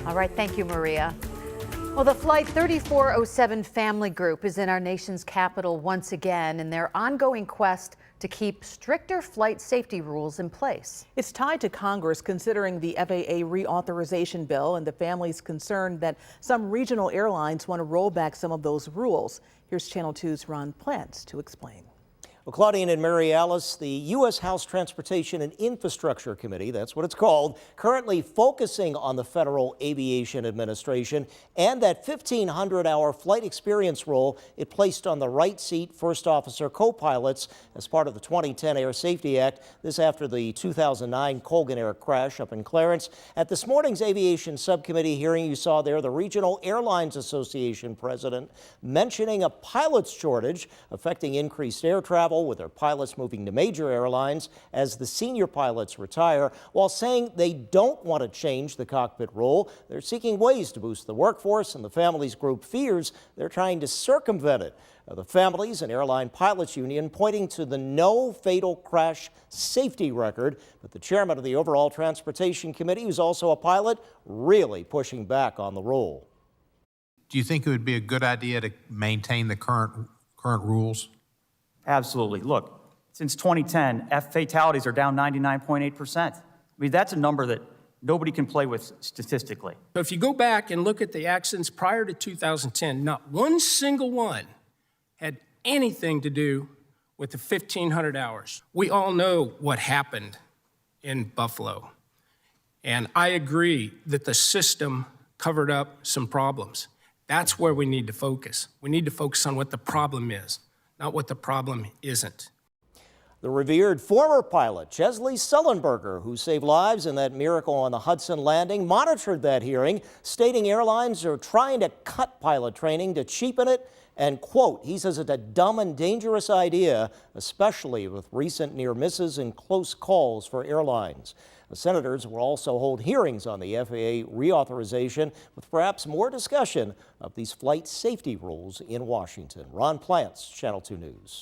All right, thank you, Maria. Well, the Flight 3407 family group is in our nation's capital once again in their ongoing quest to keep stricter flight safety rules in place. It's tied to Congress considering the FAA reauthorization bill and the family's concern that some regional airlines want to roll back some of those rules. Here's Channel 2's Ron Plants to explain. Well, Claudine and Mary Alice, the U.S. House Transportation and Infrastructure Committee, that's what it's called, currently focusing on the Federal Aviation Administration and that 1,500-hour flight experience rule it placed on the right seat first officer co-pilots as part of the 2010 Air Safety Act. This after the 2009 Colgan Air crash up in Clarence. At this morning's Aviation Subcommittee hearing, you saw there the Regional Airlines Association president mentioning a pilot shortage affecting increased air travel, with their pilots moving to major airlines as the senior pilots retire, while saying they don't want to change the cockpit rule. They're seeking ways to boost the workforce, and the Families group fears they're trying to circumvent it. The Families and Airline Pilots Union pointing to the no fatal crash safety record, but the chairman of the overall Transportation Committee, who's also a pilot, really pushing back on the rule. Do you think it would be a good idea to maintain the current rules? Absolutely. Look, since 2010, fatalities are down 99.8%. I mean, that's a number that nobody can play with statistically. So if you go back and look at the accidents prior to 2010, not one single one had anything to do with the 1,500 hours. We all know what happened in Buffalo. And I agree that the system covered up some problems. That's where we need to focus. We need to focus on what the problem is, not what the problem isn't. The revered former pilot, Chesley Sullenberger, who saved lives in that miracle on the Hudson landing, monitored that hearing, stating airlines are trying to cut pilot training to cheapen it. And, quote, he says it's a dumb and dangerous idea, especially with recent near misses and close calls for airlines. The senators will also hold hearings on the FAA reauthorization with perhaps more discussion of these flight safety rules in Washington. Ron Plants, Channel 2 News.